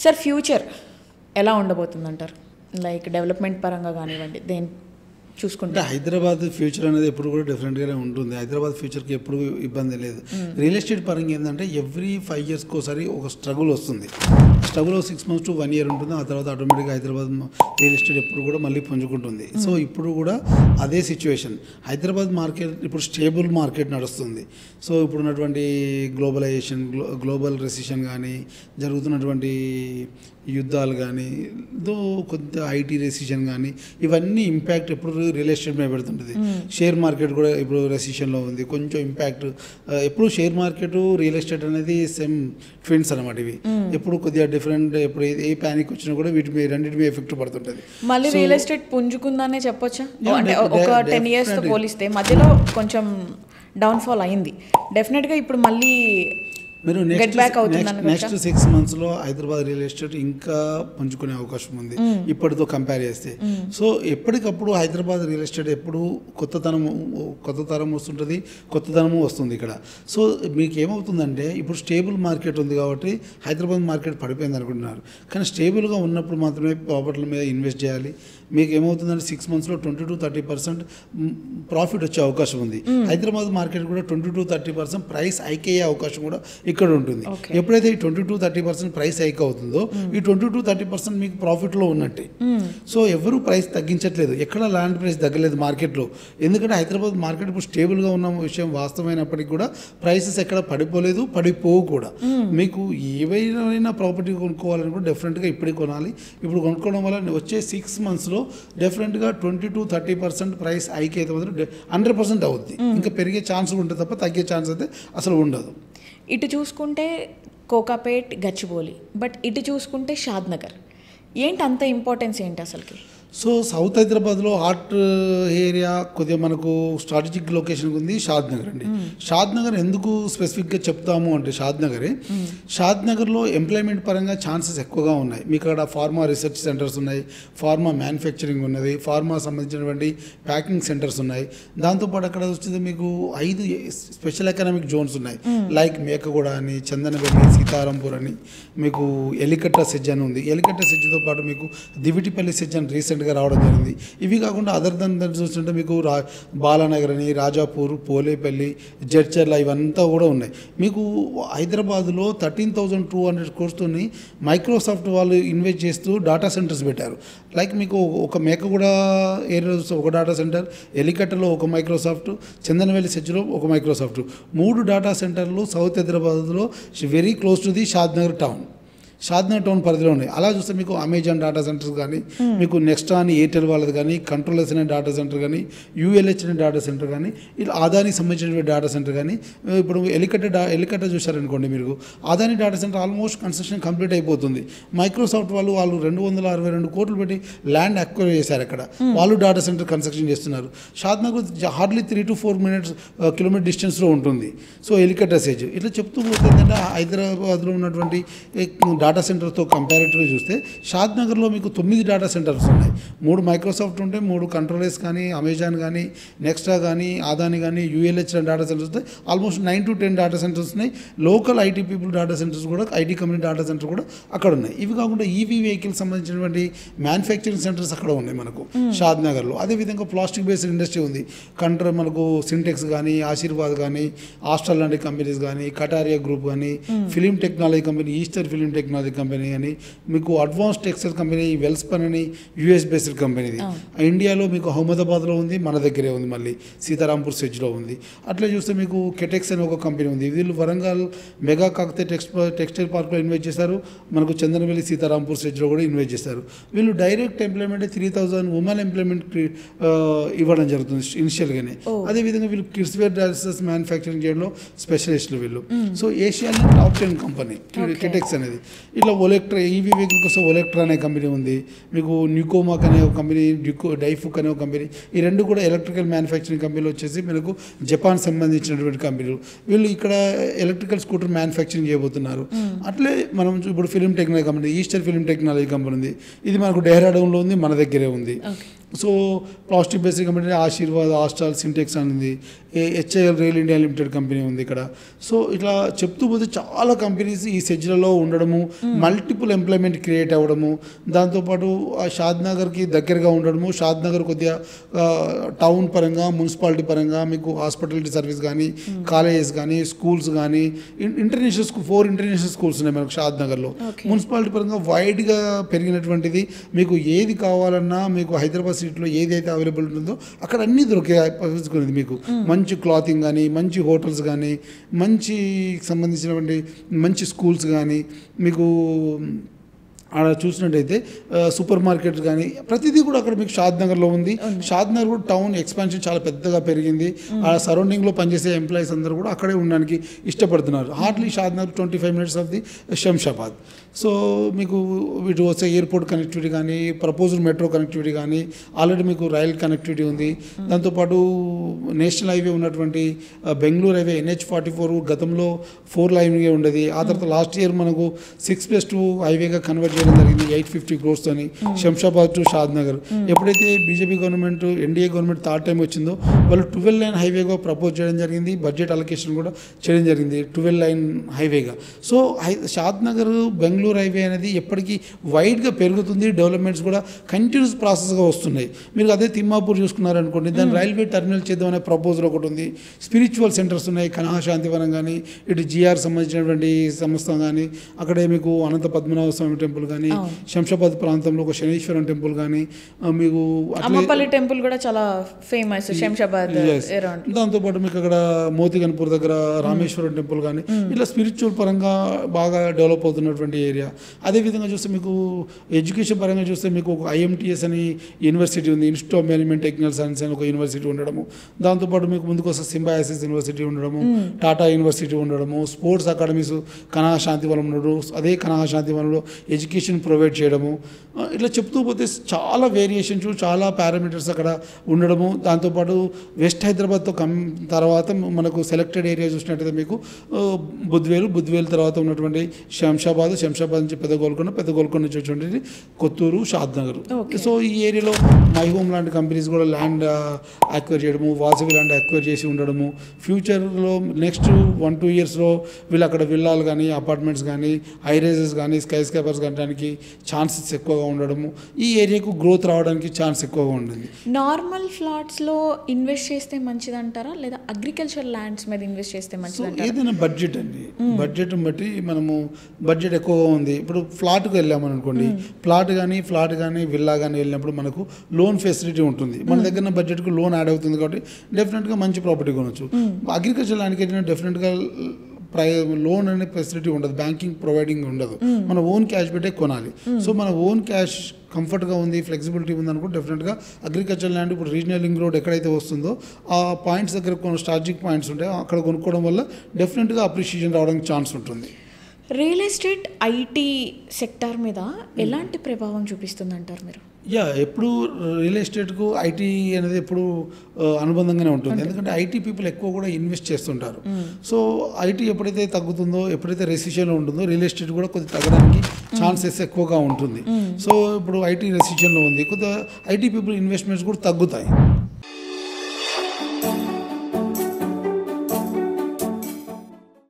Sir future ఎలా ఉండబోతుందంటారు? Like development పరంగా కానివ్వండి, దేని చూసుకుంటే హైదరాబాద్ ఫ్యూచర్ అనేది ఎప్పుడు కూడా డిఫరెంట్గానే ఉంటుంది. హైదరాబాద్ ఫ్యూచర్కి ఎప్పుడు ఇబ్బంది లేదు. రియల్ ఎస్టేట్ పరంగా ఏంటంటే ఎవ్రీ 5 yearsకి ఒకసారి ఒక స్ట్రగుల్ వస్తుంది. స్ట్రగుల్ 6 months to 1 year ఉంటుంది. ఆ తర్వాత ఆటోమేటిక్గా హైదరాబాద్ రియల్ ఎస్టేట్ ఎప్పుడు కూడా మళ్ళీ పుంజుకుంటుంది. సో ఇప్పుడు కూడా అదే సిచ్యువేషన్. హైదరాబాద్ మార్కెట్ ఇప్పుడు స్టేబుల్ మార్కెట్ నడుస్తుంది. సో ఇప్పుడున్నటువంటి గ్లోబలైజేషన్, గ్లోబల్ రెసిషన్ కానీ, జరుగుతున్నటువంటి యుద్ధాలు కానీ, కొంత ఐటీ రెసిషన్ కానీ, ఇవన్నీ ఇంపాక్ట్ ఎప్పుడు రియల్ ఎస్టేట్ మీద పెడుతుంటుంది. షేర్ మార్కెట్ కూడా ఇప్పుడు రెసిషన్లో ఉంది. కొంచెం ఇంపాక్ట్ ఎప్పుడు షేర్ మార్కెట్ రియల్ ఎస్టేట్ అనేది సేమ్ ట్విన్స్ అనమాట. ఇవి ఎప్పుడు కొద్దిగా డిఫరెంట్. ఎప్పుడు ఏ ప్యానిక్ వచ్చినా కూడా వీటి మీద రెండింటి మీద ఎఫెక్ట్ పడుతుంటుంది. మళ్ళీ రియల్ ఎస్టేట్ పుంజుకుందానే చెప్పొచ్చా? అంటే ఒక 10 yearsతో పోలిస్తే మధ్యలో కొంచెం డౌన్ఫాల్ అయింది. డెఫినెట్గా ఇప్పుడు మళ్ళీ మీరు నెక్స్ట్ 6 monthsలో హైదరాబాద్ రియల్ ఎస్టేట్ ఇంకా పుంజుకునే అవకాశం ఉంది ఇప్పటితో కంపేర్ చేస్తే. సో ఎప్పటికప్పుడు హైదరాబాద్ రియల్ ఎస్టేట్ ఎప్పుడు కొత్త తరం వస్తుంటుంది, కొత్తదనము వస్తుంది ఇక్కడ. సో మీకు ఏమవుతుందంటే ఇప్పుడు స్టేబుల్ మార్కెట్ ఉంది కాబట్టి హైదరాబాద్ మార్కెట్ పడిపోయింది అనుకుంటున్నారు. కానీ స్టేబుల్గా ఉన్నప్పుడు మాత్రమే ప్రాపర్టీల మీద ఇన్వెస్ట్ చేయాలి. మీకు ఏమవుతుందంటే 6 monthsలో 20-30% ప్రాఫిట్ వచ్చే అవకాశం ఉంది. హైదరాబాద్ మార్కెట్ కూడా 20-30% ప్రైస్ హైక్ అయ్యే అవకాశం కూడా ఇక్కడ ఉంటుంది. ఎప్పుడైతే ఈ 20-30% ప్రైస్ హైక్ అవుతుందో ఈ 20-30% మీకు ప్రాఫిట్లో ఉన్నట్టే. సో ఎవరు ప్రైస్ తగ్గించట్లేదు, ఎక్కడ ల్యాండ్ ప్రైస్ తగ్గలేదు మార్కెట్లో. ఎందుకంటే హైదరాబాద్ మార్కెట్ ఇప్పుడు స్టేబుల్గా ఉన్న విషయం వాస్తవమైనప్పటికీ కూడా ప్రైసెస్ ఎక్కడ పడిపోలేదు, పడిపోవు కూడా. మీకు ఏవైనా ప్రాపర్టీ కొనుక్కోవాలని కూడా డెఫినెట్గా ఇప్పుడే కొనాలి. ఇప్పుడు కొనుక్కోవడం వల్ల వచ్చే 6 monthsలో డెఫినెట్గా 20-30% ప్రైస్ హైక్ అయితే మాత్రం 100% అవుద్ది. ఇంకా పెరిగే ఛాన్స్ ఉంటుంది తప్ప తగ్గే ఛాన్స్ అయితే అసలు ఉండదు. ఇటు చూసుకుంటే కోకాపేట్, గచ్చిబౌలి, బట్ ఇటు చూసుకుంటే షాద్నగర్. ఏంటి అంత ఇంపార్టెన్స్ ఏంటి అసలుకి? సో సౌత్ హైదరాబాద్లో హాట్ ఏరియా కొద్దిగా మనకు స్ట్రాటజిక్ లొకేషన్ ఉంది షాద్నగర్ అండి. షాద్నగర్ ఎందుకు స్పెసిఫిక్గా చెప్తాము అంటే షాద్నగర్లో ఎంప్లాయ్మెంట్ పరంగా ఛాన్సెస్ ఎక్కువగా ఉన్నాయి. మీకు అక్కడ ఫార్మా రీసెర్చ్ సెంటర్స్ ఉన్నాయి, ఫార్మా మ్యానుఫ్యాక్చరింగ్ ఉన్నది, ఫార్మా సంబంధించినటువంటి ప్యాకింగ్ సెంటర్స్ ఉన్నాయి. దాంతోపాటు అక్కడ వచ్చేది మీకు 5 స్పెషల్ ఎకనామిక్ జోన్స్ ఉన్నాయి. లైక్ మేకగూడ అని, చందనవెల్లి, సీతారాంపూర్ అని, మీకు ఎలికట్ట సెజ్ అని ఉంది. ఎలికట్ట సెజ్తో పాటు మీకు దివిటిపల్లి సెజ్ అని రీసెంట్గా రావడం జరిగింది. ఇవి కాకుండా అదర్ దన్ చూస్తుంటే మీకు బాలానగర్ అని, రాజాపూర్, పోలేపల్లి, జడ్చర్ల ఇవంతా కూడా ఉన్నాయి. మీకు హైదరాబాద్లో 13,200 crores మైక్రోసాఫ్ట్ వాళ్ళు ఇన్వెస్ట్ చేస్తూ డేటా సెంటర్స్ పెట్టారు. లైక్ మీకు ఒక మేకగూడ ఏరియా ఒక డేటా సెంటర్, ఎలికట్టలో ఒక మైక్రోసాఫ్ట్, చందనవెల్లి సెజ్లో ఒక మైక్రోసాఫ్ట్, 3 డేటా సెంటర్లు సౌత్ హైదరాబాద్లో very close to the Shadnagar town పరిధిలో ఉన్నాయి. అలా చూస్తే మీకు అమెజాన్ డేటా సెంటర్స్ కానీ, మీకు నెక్స్ట్రా అని ఎయిర్టెల్ వాళ్ళది కానీ, కంట్రోలర్స్ అనే డేటా సెంటర్ కానీ, యూఎల్హెచ్ అనే డేటా సెంటర్ కానీ, ఇలా ఆదానికి సంబంధించిన డేటా సెంటర్ కానీ, ఇప్పుడు ఎలికట్ట చూశారనుకోండి మీరు, Adani data centre almost construction complete అయిపోతుంది. మైక్రోసాఫ్ట్ వాళ్ళు 262 కోట్లు పెట్టి ల్యాండ్ అక్వైర్ చేశారు. అక్కడ వాళ్ళు డేటా సెంటర్ కన్స్ట్రక్షన్ చేస్తున్నారు. షాద్నగర్ హార్డ్లీ 3 to 4 kilometers డిస్టెన్స్లో ఉంటుంది. సో ఎలికట్ట సెజ్ ఇట్లా చెప్తూ పోతే ఏంటంటే హైదరాబాద్లో ఉన్నటువంటి డేటా సెంటర్తో కంపారిటివ్గా చూస్తే షాద్నగర్లో మీకు 9 డేటా సెంటర్స్ ఉన్నాయి. 3 మైక్రోసాఫ్ట్ ఉంటాయి, 3 కంట్రోలర్స్ కానీ, అమెజాన్ కానీ, నెక్స్ట్రా కానీ, ఆదాని కానీ, యూఎల్హెచ్ డేటా సెంటర్స్ ఉంటాయి. ఆల్మోస్ట్ 9 to 10 డేటా సెంటర్స్ ఉన్నాయి. Local IT people data centres కూడా, ఐటీ కంపెనీ డేటా సెంటర్ కూడా అక్కడ ఉన్నాయి. ఇవి కాకుండా ఈవీ వెహికల్ సంబంధించినటువంటి మ్యానుఫ్యాక్చరింగ్ సెంటర్స్ అక్కడ ఉన్నాయి మనకు షాద్నగర్లో. అదేవిధంగా ప్లాస్టిక్ బేస్డ్ ఇండస్ట్రీ ఉంది. మనకు సింటెక్స్ కానీ, ఆశీర్వాద్ కానీ, ఆస్ట్రల్ లాంటి కంపెనీస్ కానీ, కటారియా గ్రూప్ కానీ, film technology company, Easter film technology company అని, మీకు అడ్వాన్స్ టెక్స్టైల్ కంపెనీ వెల్స్పన్ అని యూఎస్ బేస్డ్ కంపెనీది. ఇండియాలో మీకు అహ్మదాబాద్లో ఉంది, మన దగ్గరే ఉంది, మళ్ళీ సీతారాంపూర్ సెజ్లో ఉంది. అట్లా చూస్తే మీకు కెటెక్స్ అని ఒక కంపెనీ ఉంది. వీళ్ళు వరంగల్ మెగా కాకతే టెక్స్టైల్ పార్క్లో ఇన్వెస్ట్ చేశారు. మనకు చందనవెల్లి, సీతారాంపూర్ సెజ్లో కూడా ఇన్వెస్ట్ చేశారు. వీళ్ళు డైరెక్ట్ ఎంప్లాయ్మెంట్ 3,000 ఉమెన్ ఎంప్లాయ్మెంట్ ఇవ్వడం జరుగుతుంది ఇనిషియల్గానే. అదేవిధంగా వీళ్ళు కిడ్స్ వేర్ డ్రెస్సెస్ మ్యానుఫ్యాక్చరింగ్ చేయడంలో స్పెషలిస్టులు వీళ్ళు. సో ఏషియాలో టాప్ 10 కంపెనీ కెటెక్స్ అనేది. ఇట్లా ఒలెక్ట్రా, ఈవీ వెహికల్ కోసం ఒలెక్ట్రా అనే కంపెనీ ఉంది. మీకు న్యూకోమాక్ అనే ఒక కంపెనీ, డైఫుక్ అనే ఒక కంపెనీ. ఈ 2 కూడా ఎలక్ట్రికల్ మ్యానుఫ్యాక్చరింగ్ కంపెనీలు వచ్చేసి మనకు జపాన్ సంబంధించినటువంటి కంపెనీలు. వీళ్ళు ఇక్కడ ఎలక్ట్రికల్ స్కూటర్ మ్యానుఫ్యాక్చరింగ్ చేయబోతున్నారు. అట్లే మనం ఇప్పుడు film technology company, Easter film technology company ఉంది. ఇది మనకు డెహ్రాడూన్లో ఉంది, మన దగ్గరే ఉంది. So plastic basic company Ashirvad, Astral, Sintex అనేది, HIL rail India limited company ఉంది ఇక్కడ. సో ఇట్లా చెప్తూ పోతే చాలా కంపెనీస్ ఈ సెజ్లలో ఉండడము, మల్టిపుల్ ఎంప్లాయ్మెంట్ క్రియేట్ అవ్వడము, దాంతోపాటు షాద్ నగర్కి దగ్గరగా ఉండడము, షాద్ నగర్ కొద్దిగా టౌన్ పరంగా, మున్సిపాలిటీ పరంగా మీకు హాస్పిటాలిటీ సర్వీస్ కానీ, కాలేజెస్ కానీ, స్కూల్స్ కానీ, ఇంటర్నేషనల్ 4 ఇంటర్నేషనల్ స్కూల్స్ ఉన్నాయి మనకు షాద్ నగర్లో. మున్సిపాలిటీ పరంగా వైడ్గా పెరిగినటువంటిది. మీకు ఏది కావాలన్నా మీకు హైదరాబాద్ సిటీలో ఏదైతే అవైలబుల్ ఉంటుందో అక్కడ అన్నీ దొరికే పరిస్థితి. మీకు మంచి క్లాతింగ్ కానీ, మంచి హోటల్స్ కానీ, మంచి సంబంధించినటువంటి మంచి స్కూల్స్ కానీ, మీకు ఆడ చూసినట్టయితే సూపర్ మార్కెట్ కానీ ప్రతిదీ కూడా అక్కడ మీకు షాద్ నగర్లో ఉంది. షాద్ నగర్ కూడా టౌన్ ఎక్స్పాన్షన్ చాలా పెద్దగా పెరిగింది. ఆ సరౌండింగ్లో పనిచేసే ఎంప్లాయీస్ అందరూ కూడా అక్కడే ఉండడానికి ఇష్టపడుతున్నారు. Hardly Shad Nagar 25 minutes of the Shamshabad. So మీకు ఇటు వస్తే ఎయిర్పోర్ట్ కనెక్టివిటీ కానీ, ప్రపోజ్డ్ మెట్రో కనెక్టివిటీ కానీ, ఆల్రెడీ మీకు రైల్ కనెక్టివిటీ ఉంది. దాంతోపాటు నేషనల్ హైవే ఉన్నటువంటి బెంగళూరు హైవే NH44 గతంలో 4 లైన్గా ఉండేది. ఆ తర్వాత లాస్ట్ ఇయర్ మనకు 6+2 హైవేగా కన్వర్ట్ చేయడం జరిగింది 850 crores తోని, శంషాబాద్ టు షాద్ నగర్. ఎప్పుడైతే BJP government, NDA government third time వచ్చిందో వాళ్ళు 12 లైన్ హైవేగా ప్రపోజ్ చేయడం జరిగింది. బడ్జెట్ అలొకేషన్ కూడా చేయడం జరిగింది 12 లైన్ హైవేగా. సో షాద్ నగర్ బెంగళూరు హైవే అనేది ఎప్పటికీ వైడ్గా పెరుగుతుంది. డెవలప్మెంట్స్ కూడా కంటిన్యూస్ ప్రాసెస్గా వస్తున్నాయి. మీరు అదే తిమ్మాపూర్ చూసుకున్నారనుకోండి, దాని రైల్వే టర్మినల్ చేద్దామనే ప్రపోజల్ ఒకటి ఉంది. స్పిరిచువల్ సెంటర్స్ ఉన్నాయి, కనహ శాంతివనం కానీ, ఇటు జిఆర్ సంబంధించినటువంటి సంస్థ కానీ, అక్కడే మీకు అనంత పద్మనాభ స్వామి టెంపుల్ కానీ, శంషాబాద్ ప్రాంతంలో ఒక శనీశ్వరం టెంపుల్ కానీ, మీకు అమ్మపల్లి టెంపుల్ కూడా చాలా ఫేమస్ శంషాబాద్. దాంతోపాటు మీకు అక్కడ మోతిగన్పూర్ దగ్గర రామేశ్వరం టెంపుల్ కానీ, ఇట్లా స్పిరిచువల్ పరంగా బాగా డెవలప్ అవుతున్నటువంటి ఏరియా. అదేవిధంగా చూస్తే మీకు ఎడ్యుకేషన్ పరంగా చూస్తే మీకు ఒక IMTS అని యూనివర్సిటీ ఉంది, institute of management technical science అని ఒక యూనివర్సిటీ ఉండడము. దాంతోపాటు మీకు ముందుకు వస్తే సింబాయసిస్ యూనివర్సిటీ ఉండడము, టాటా యూనివర్సిటీ ఉండడము, స్పోర్ట్స్ అకాడమీస్ కనహ శాంతివనం ఉండడం, అదే కనహ శాంతివనంలో ఎడ్యుకేషన్ ప్రొవైడ్ చేయడము. ఇట్లా చెప్తూ పోతే చాలా వేరియేషన్స్, చాలా పారామీటర్స్ అక్కడ ఉండడము. దాంతోపాటు వెస్ట్ హైదరాబాద్తో తర్వాత మనకు సెలెక్టెడ్ ఏరియా చూసినట్టయితే మీకు బుద్వేలు తర్వాత ఉన్నటువంటి శంషాబాద్ నుంచి పెద్ద గోల్కొండ నుంచి వచ్చి కొత్తూరు, షాద్ నగర్. సో ఈ ఏరియాలో మై హోమ్ లాంటి కంపెనీస్ కూడా ల్యాండ్ అక్వైర్ చేయడము, వాసవి ల్యాండ్ అక్వైర్ చేసి ఉండడము. ఫ్యూచర్లో నెక్స్ట్ 1-2 yearsలో వీళ్ళు అక్కడ విల్లాలు కానీ, అపార్ట్మెంట్స్ కానీ, హైరైజెస్ కానీ, స్కై స్కాపర్స్ కట్టడానికి ఛాన్సెస్ ఎక్కువగా ఉండడము. ఈ ఏరియాకు గ్రోత్ రావడానికి ఛాన్స్ ఎక్కువగా ఉంటుంది. నార్మల్ ఫ్లాట్స్లో ఇన్వెస్ట్ చేస్తే మంచిది అంటారా, లేదా అగ్రికల్చర్ ల్యాండ్స్ మీద ఇన్వెస్ట్ చేస్తే మంచిది అంటారా? ఏదైనా బడ్జెట్ అండి, బడ్జెట్ని బట్టి మనము బడ్జెట్ ఎక్కువగా ఉంది. ఇప్పుడు ఫ్లాట్కి వెళ్ళామని అనుకోండి, ఫ్లాట్ కానీ విల్లా కానీ వెళ్ళినప్పుడు మనకు లోన్ ఫెసిలిటీ ఉంటుంది. మన దగ్గర బడ్జెట్కు లోన్ యాడ్ అవుతుంది కాబట్టి డెఫినెట్గా మంచి ప్రాపర్టీ కొనవచ్చు. అగ్రికల్చర్ ల్యాండ్కి వెళ్ళిన డెఫినెట్గా లోన్ అనే ఫెసిలిటీ ఉండదు, బ్యాంకింగ్ ప్రొవైడింగ్ ఉండదు. మన ఓన్ క్యాష్ పెట్టే కొనాలి. సో మన ఓన్ క్యాష్ కంఫర్ట్గా ఉంది, ఫ్లెక్సిబిలిటీ ఉంది అనుకో డెఫినెట్గా అగ్రికల్చర్ ల్యాండ్ ఇప్పుడు రీజనల్ లింక్ రోడ్ ఎక్కడైతే వస్తుందో ఆ పాయింట్స్ దగ్గర కొన్ని స్ట్రాటజిక్ పాయింట్స్ ఉంటాయి, అక్కడ కొనుక్కోవడం వల్ల డెఫినెట్గా అప్రిషియేషన్ రావడానికి ఛాన్స్ ఉంటుంది. రియల్ ఎస్టేట్ ఐటీ సెక్టార్ మీద ఎలాంటి ప్రభావం చూపిస్తుంది అంటారు మీరు? ఎప్పుడు రియల్ ఎస్టేట్కు ఐటీ అనేది ఎప్పుడు అనుబంధంగానే ఉంటుంది. ఎందుకంటే ఐటీ పీపుల్ ఎక్కువ కూడా ఇన్వెస్ట్ చేస్తుంటారు. సో ఐటీ ఎప్పుడైతే తగ్గుతుందో, ఎప్పుడైతే రెసిషన్లో ఉంటుందో రియల్ ఎస్టేట్ కూడా కొద్దిగా తగ్గడానికి ఛాన్సెస్ ఎక్కువగా ఉంటుంది. సో ఇప్పుడు ఐటీ రెసిషన్లో ఉంది, కొద్దిగా ఐటీ పీపుల్ ఇన్వెస్ట్మెంట్స్ కూడా తగ్గుతాయి.